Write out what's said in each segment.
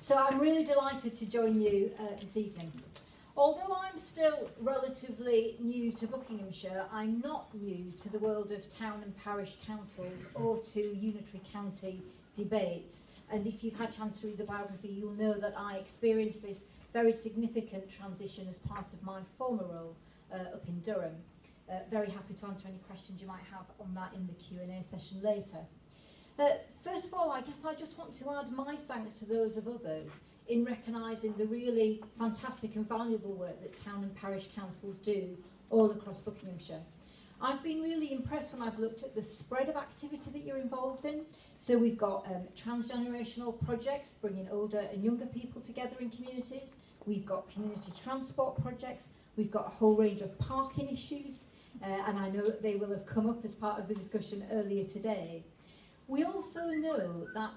So I'm really delighted to join you this evening. Although I'm still relatively new to Buckinghamshire, I'm not new to the world of town and parish councils or to unitary county debates. And if you've had a chance to read the biography, you'll know that I experienced this very significant transition as part of my former role up in Durham. Very happy to answer any questions you might have on that in the Q&A session later. First of all, I guess I just want to add my thanks to those of others in recognising the really fantastic and valuable work that town and parish councils do all across Buckinghamshire. I've been really impressed when I've looked at the spread of activity that you're involved in. So we've got transgenerational projects, bringing older and younger people together in communities. We've got community transport projects. We've got a whole range of parking issues, and I know that they will have come up as part of the discussion earlier today. We also know that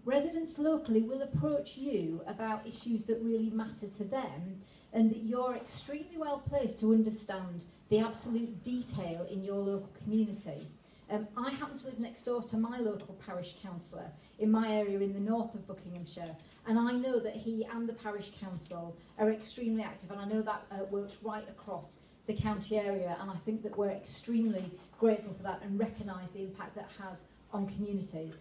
residents locally will approach you about issues that really matter to them, and that you're extremely well placed to understand the absolute detail in your local community. I happen to live next door to my local parish councillor in my area in the north of Buckinghamshire, and I know that he and the parish council are extremely active, and I know that works right across the county area, and I think that we're extremely grateful for that and recognise the impact that has on communities.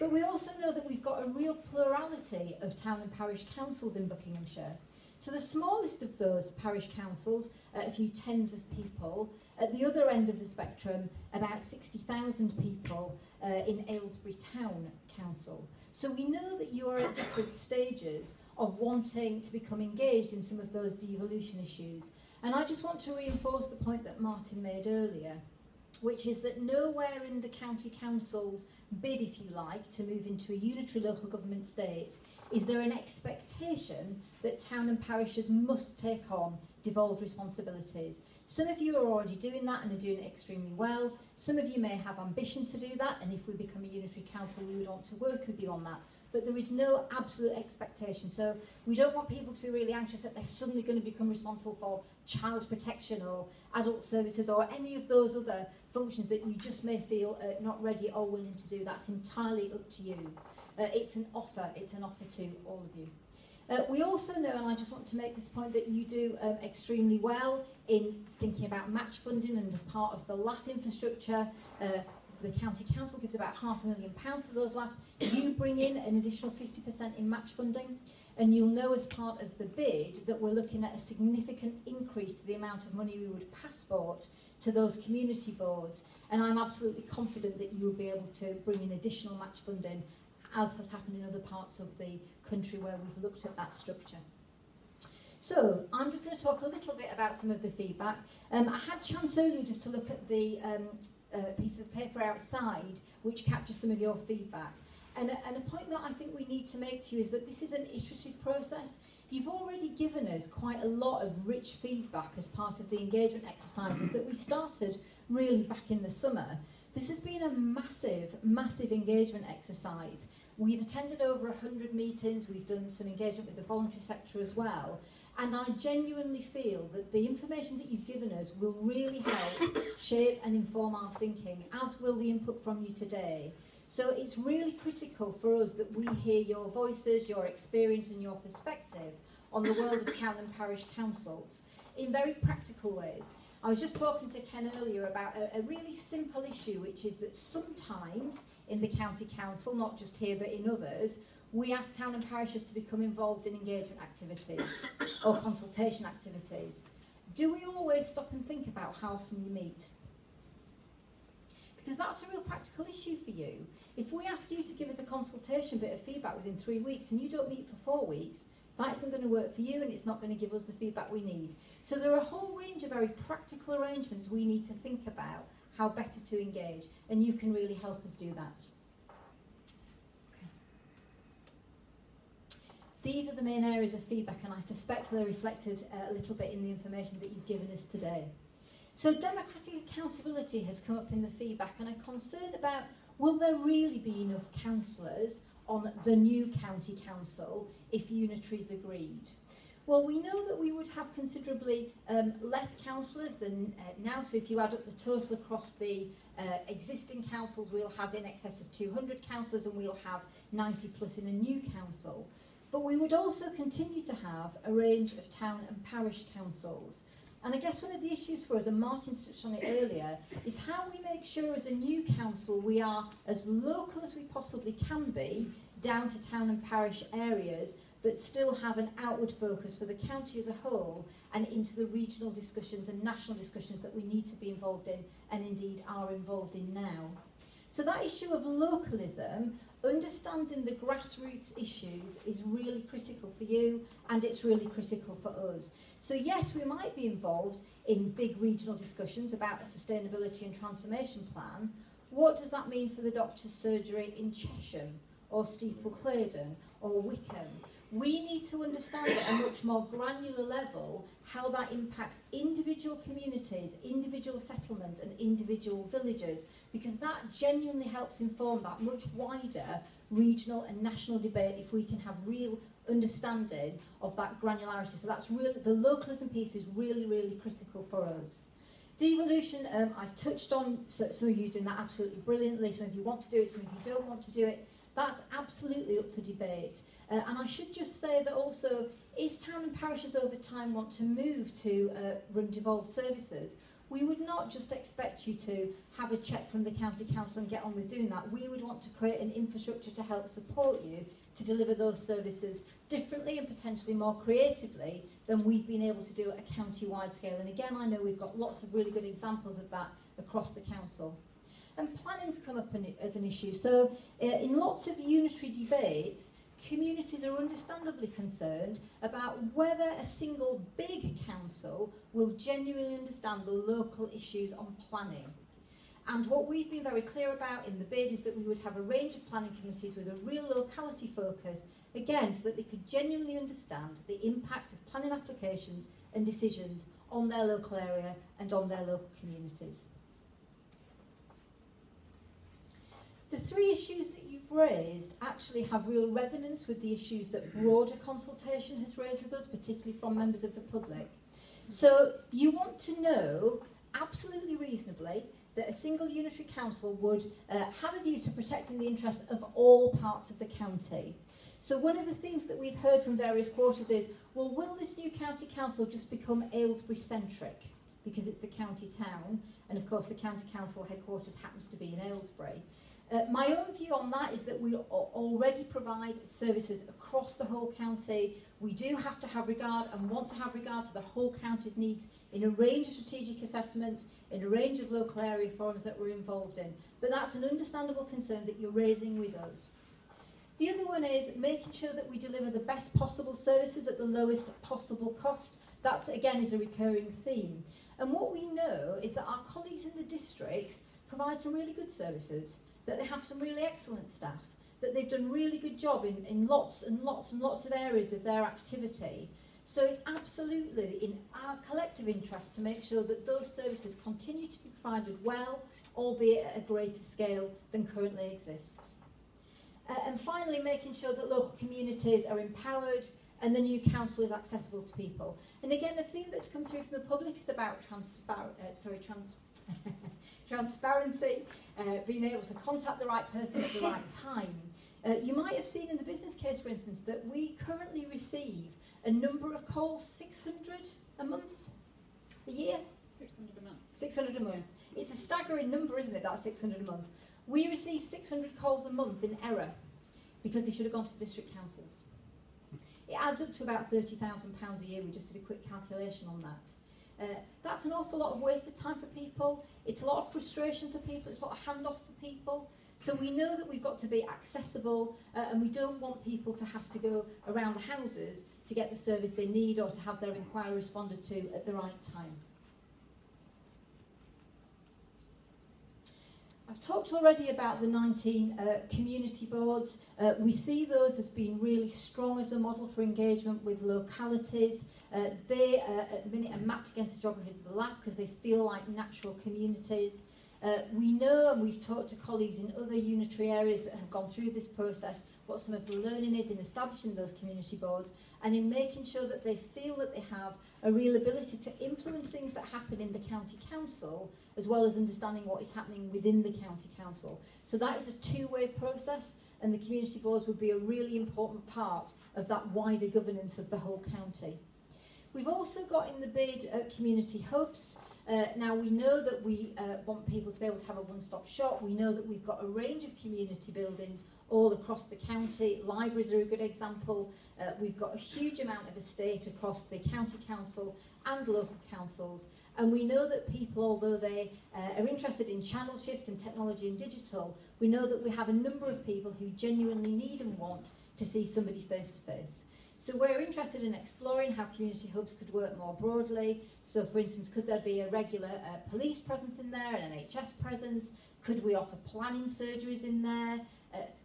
But we also know that we've got a real plurality of town and parish councils in Buckinghamshire. So the smallest of those parish councils, a few tens of people. At the other end of the spectrum, about 60,000 people in Aylesbury Town Council. So we know that you are at different stages of wanting to become engaged in some of those devolution issues. And I just want to reinforce the point that Martin made earlier, which is that nowhere in the county council's bid, if you like, to move into a unitary local government state, is there an expectation that town and parishes must take on devolved responsibilities. Some of you are already doing that and are doing it extremely well. Some of you may have ambitions to do that, and if we become a unitary council, we would want to work with you on that. But there is no absolute expectation. So we don't want people to be really anxious that they're suddenly going to become responsible for child protection or adult services or any of those other functions that you just may feel not ready or willing to do. That's entirely up to you. It's an offer to all of you. We also know, and I just want to make this point, that you do extremely well in thinking about match funding, and as part of the LAF infrastructure, the county council gives about £500,000 to those LAFs. You bring in an additional 50% in match funding, and you'll know as part of the bid that we're looking at a significant increase to the amount of money we would passport to those community boards, and I'm absolutely confident that you will be able to bring in additional match funding, as has happened in other parts of the country where we've looked at that structure. So I'm just going to talk a little bit about some of the feedback. I had a chance earlier just to look at the piece of paper outside which captures some of your feedback. And a point that I think we need to make to you is that this is an iterative process. You've already given us quite a lot of rich feedback as part of the engagement exercises that we started really back in the summer. This has been a massive, massive engagement exercise. We've attended over 100 meetings, we've done some engagement with the voluntary sector as well, and I genuinely feel that the information that you've given us will really help shape and inform our thinking, as will the input from you today. So it's really critical for us that we hear your voices, your experience and your perspective on the world of town and parish councils in very practical ways. I was just talking to Ken earlier about a really simple issue, which is that sometimes in the county council, not just here but in others, we ask town and parishes to become involved in engagement activities or consultation activities. Do we always stop and think about how often you meet? Because that's a real practical issue for you. If we ask you to give us a consultation bit of feedback within 3 weeks and you don't meet for 4 weeks, that isn't going to work for you, and it's not going to give us the feedback we need. So there are a whole range of very practical arrangements we need to think about how better to engage, and you can really help us do that. Okay. These are the main areas of feedback, and I suspect they're reflected a little bit in the information that you've given us today. So democratic accountability has come up in the feedback, and a concern about, will there really be enough councillors on the new county council if unitaries agreed? Well, we know that we would have considerably less councillors than now, so if you add up the total across the existing councils, we'll have in excess of 200 councillors, and we'll have 90 plus in a new council. But we would also continue to have a range of town and parish councils. And I guess one of the issues for us, and Martin touched on it earlier, is how we make sure as a new council we are as local as we possibly can be, down to town and parish areas, but still have an outward focus for the county as a whole and into the regional discussions and national discussions that we need to be involved in and indeed are involved in now. So that issue of localism, understanding the grassroots issues is really critical for you and it's really critical for us. So yes, we might be involved in big regional discussions about a sustainability and transformation plan. What does that mean for the doctor's surgery in Chesham or Steeple Claydon or Wickham? We need to understand at a much more granular level how that impacts individual communities, individual settlements and individual villages, because that genuinely helps inform that much wider regional and national debate if we can have real understanding of that granularity. So that's really, the localism piece is really, really critical for us. Devolution, I've touched on, so some of you doing that absolutely brilliantly, some of you want to do it, some of you don't want to do it. That's absolutely up for debate. And I should just say that also, if town and parishes over time want to move to run devolved services, we would not just expect you to have a check from the county council and get on with doing that. We would want to create an infrastructure to help support you to deliver those services differently and potentially more creatively than we've been able to do at a county-wide scale. And again, I know we've got lots of really good examples of that across the council. And planning's come up as an issue. So in lots of unitary debates, communities are understandably concerned about whether a single big council will genuinely understand the local issues on planning. And what we've been very clear about in the bid is that we would have a range of planning committees with a real locality focus, again, so that they could genuinely understand the impact of planning applications and decisions on their local area and on their local communities. The three issues that you've raised actually have real resonance with the issues that broader consultation has raised with us, particularly from members of the public. So you want to know, absolutely reasonably, that a single unitary council would have a view to protecting the interests of all parts of the county. So one of the themes that we've heard from various quarters is, well, will this new county council just become Aylesbury-centric? Because it's the county town, and of course the county council headquarters happens to be in Aylesbury. My own view on that is that we already provide services across the whole county. We do have to have regard and want to have regard to the whole county's needs in a range of strategic assessments, in a range of local area forums that we're involved in. But that's an understandable concern that you're raising with us. The other one is making sure that we deliver the best possible services at the lowest possible cost. That, again, is a recurring theme. And what we know is that our colleagues in the districts provide some really good services, that they have some really excellent staff, that they've done a really good job in lots and lots and lots of areas of their activity. So it's absolutely in our collective interest to make sure that those services continue to be provided well, albeit at a greater scale than currently exists. And finally, making sure that local communities are empowered and the new council is accessible to people. And again, the theme that's come through from the public is about transparency, being able to contact the right person at the right time. You might have seen in the business case, for instance, that we currently receive a number of calls, 600 a month, a year? 600 a month. 600 a month. It's a staggering number, isn't it, that 600 a month? We receive 600 calls a month in error because they should have gone to the district councils. It adds up to about £30,000 a year. We just did a quick calculation on that. That's an awful lot of wasted time for people. It's a lot of frustration for people. It's a lot of handoff for people. So we know that we've got to be accessible and we don't want people to have to go around the houses to get the service they need or to have their inquiry responded to at the right time. I've talked already about the 19 community boards. We see those as being really strong as a model for engagement with localities. They, at the minute, are mapped against the geographies of the land because they feel like natural communities. We know, and we've talked to colleagues in other unitary areas that have gone through this process, what some of the learning is in establishing those community boards and in making sure that they feel that they have a real ability to influence things that happen in the county council, as well as understanding what is happening within the county council. So that is a two-way process, and the community boards would be a really important part of that wider governance of the whole county. We've also got in the bid community hubs. Now we know that we want people to be able to have a one-stop shop. We know that we've got a range of community buildings all across the county. Libraries are a good example. We've got a huge amount of estate across the county council and local councils. And we know that people, although they are interested in channel shift and technology and digital, we know that we have a number of people who genuinely need and want to see somebody face to face. So we're interested in exploring how community hubs could work more broadly. So for instance, could there be a regular police presence in there, an NHS presence? Could we offer planning surgeries in there?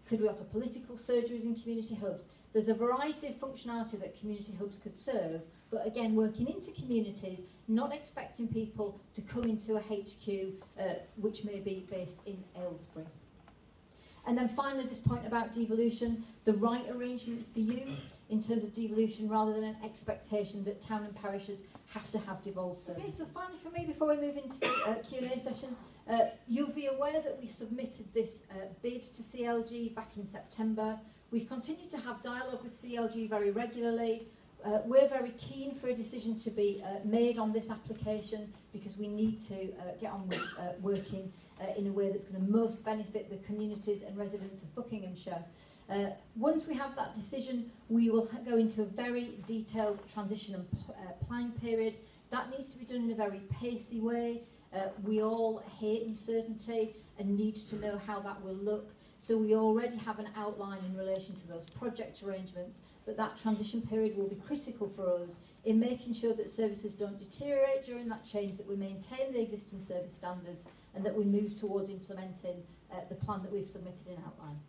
Could we offer political surgeries in community hubs? There's a variety of functionality that community hubs could serve, but again, working into communities, not expecting people to come into a HQ which may be based in Aylesbury. And then finally, this point about devolution, the right arrangement for you in terms of devolution rather than an expectation that town and parishes have to have devolved services. Okay, so finally for me, before we move into the Q&A session, you'll be aware that we submitted this bid to CLG back in September. We've continued to have dialogue with CLG very regularly. We're very keen for a decision to be made on this application because we need to get on with working in a way that's going to most benefit the communities and residents of Buckinghamshire. Once we have that decision, we will go into a very detailed transition and planning period. That needs to be done in a very pacey way. We all hate uncertainty and need to know how that will look. So we already have an outline in relation to those project arrangements, but that transition period will be critical for us in making sure that services don't deteriorate during that change, that we maintain the existing service standards, and that we move towards implementing the plan that we've submitted in outline.